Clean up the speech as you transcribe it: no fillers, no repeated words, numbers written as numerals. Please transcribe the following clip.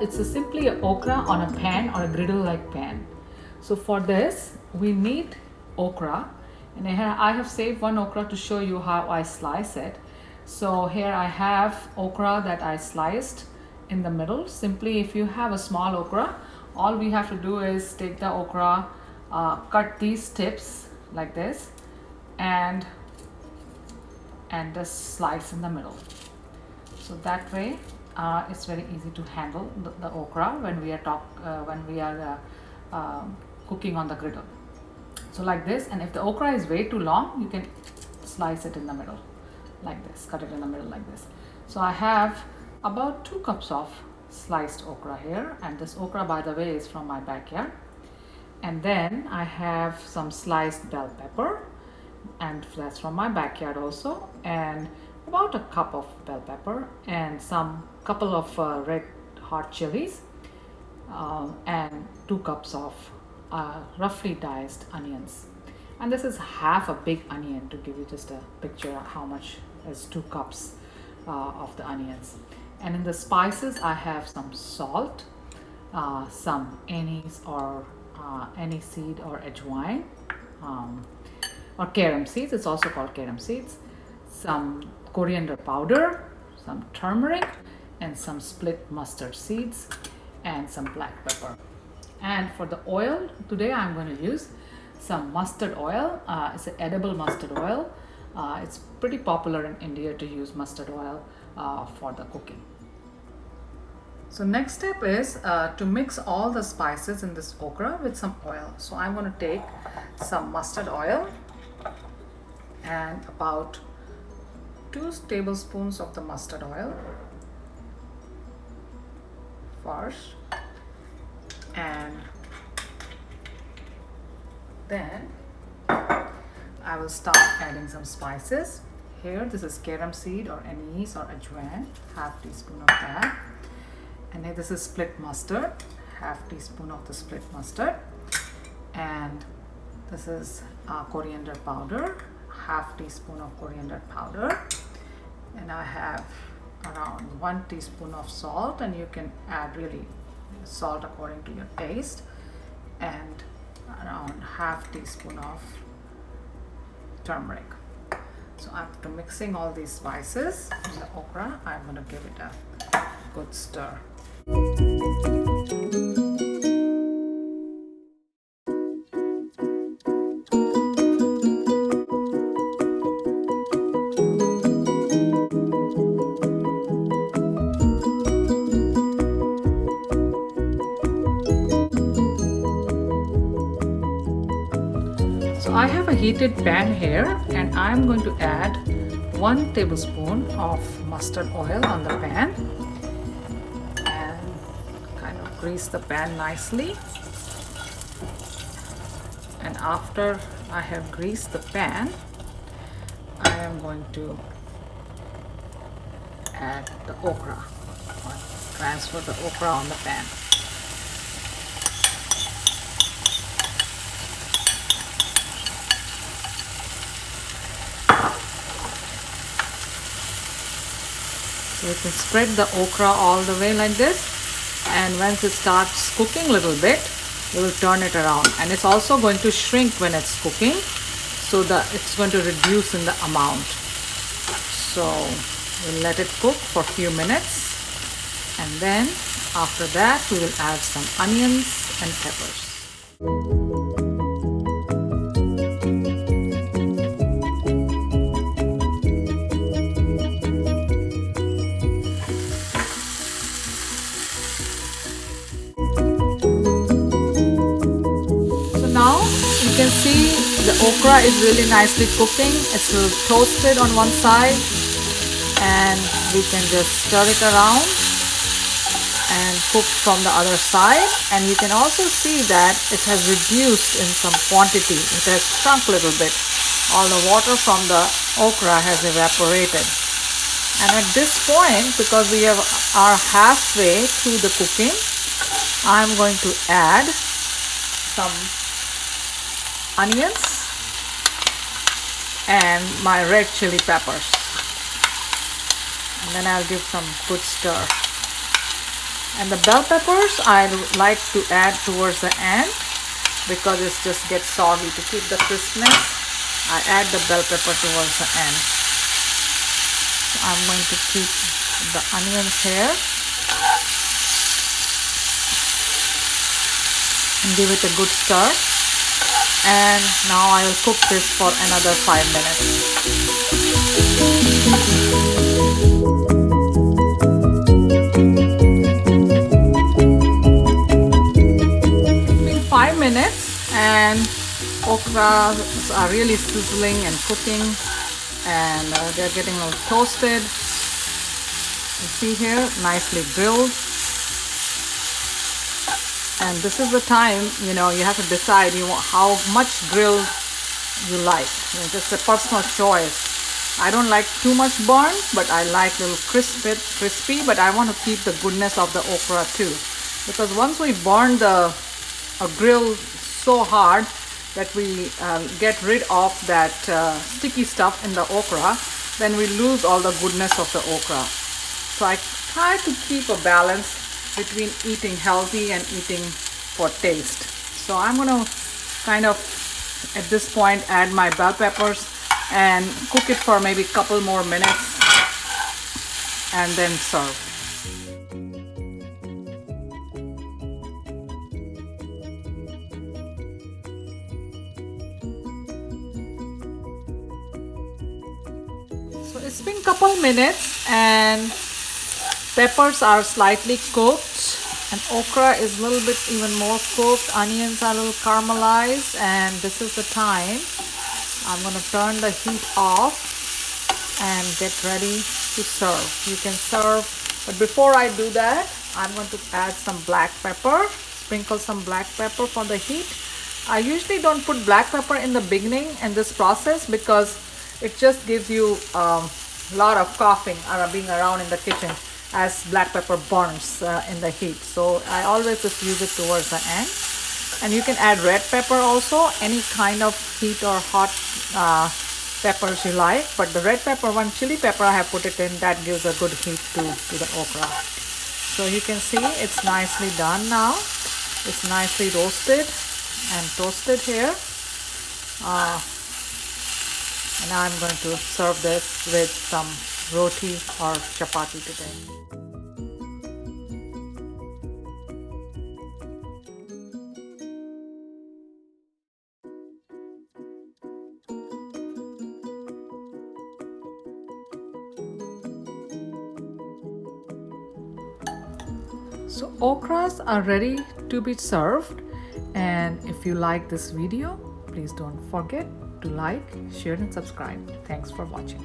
it's simply an okra on a pan or a griddle like pan. So for this we need okra, and I have saved one okra to show you how I slice it. So here I have okra that I sliced in the middle. Simply, if you have a small okra, all we have to do is take the okra, cut these tips like this, and just slice in the middle. So that way it's very easy to handle the okra when we are cooking on the griddle. So like this, and if the okra is way too long, you can slice it in the middle like this, cut it in the middle like this. So I have about 2 cups of sliced okra here, and this okra, by the way, is from my backyard. And then I have some sliced bell pepper, and that's from my backyard also, and about a cup of bell pepper, and some couple of red hot chilies, and 2 cups of roughly diced onions. And this is half a big onion, to give you just a picture of how much is 2 cups of the onions. And in the spices I have some salt, some anise or aniseed or ajwain, or carom seeds, it's also called carom seeds, some coriander powder, some turmeric, and some split mustard seeds, and some black pepper. And for the oil, today I'm going to use some mustard oil. It's an edible mustard oil. It's pretty popular in India to use mustard oil for the cooking. So next step is to mix all the spices in this okra with some oil. So I'm going to take some mustard oil and about 2 tablespoons of the mustard oil first, and then I will start adding some spices. Here, this is carom seed or anise or ajwain, half teaspoon of that. And here this is split mustard, half teaspoon of the split mustard. And this is coriander powder, half teaspoon of coriander powder. And I have around 1 teaspoon of salt, and you can add really salt according to your taste, and around half teaspoon of turmeric. So after mixing all these spices in the okra, I'm going to give it a good stir. So I have a heated pan here, and I'm going to add 1 tablespoon of mustard oil on the pan, and kind of grease the pan nicely. And after I have greased the pan, I am going to add the okra, or transfer the okra on the pan. So you can spread the okra all the way like this, and once it starts cooking a little bit, you will turn it around, and it's also going to shrink when it's cooking, so that it's going to reduce in the amount. So we'll let it cook for a few minutes, and then after that we will add some onions and peppers. Now you can see the okra is really nicely cooking. It's a little toasted on one side, and we can just stir it around and cook from the other side. And you can also see that it has reduced in some quantity. It has shrunk a little bit. All the water from the okra has evaporated. And at this point, because we are halfway through the cooking, I'm going to add some onions and my red chili peppers, and then I'll give some good stir. And the bell peppers I like to add towards the end because it just gets soggy. To keep the crispness, I add the bell pepper towards the end. So I'm going to keep the onions here and give it a good stir. And now I will cook this for another 5 minutes. Minutes and okras are really sizzling and cooking, and they're getting a little toasted. You see here, nicely grilled. And this is the time, you have to decide how much grill you like. Just a personal choice. I don't like too much burn, but I like a little crispy, but I want to keep the goodness of the okra too, because once we burn the grill so hard that we get rid of that sticky stuff in the okra, then we lose all the goodness of the okra. So I try to keep a balance between eating healthy and eating for taste. So I'm going to kind of at this point add my bell peppers and cook it for maybe a couple more minutes and then serve. So it's been a couple minutes and peppers are slightly cooked and okra is a little bit even more cooked. Onions are a little caramelized, and this is the time I'm going to turn the heat off and get ready to serve. You can serve, but before I do that, I'm going to add some black pepper, sprinkle some black pepper for the heat. I usually don't put black pepper in the beginning in this process because it just gives you a lot of coughing being around in the kitchen as black pepper burns in the heat. So I always just use it towards the end. And you can add red pepper also, any kind of heat or hot peppers you like. But the red pepper, one chili pepper I have put it in, that gives a good heat to the okra. So you can see it's nicely done now. It's nicely roasted and toasted here. And I'm going to serve this with some roti or chapati today. So okras are ready to be served, and if you like this video, please don't forget to like, share and subscribe. Thanks for watching.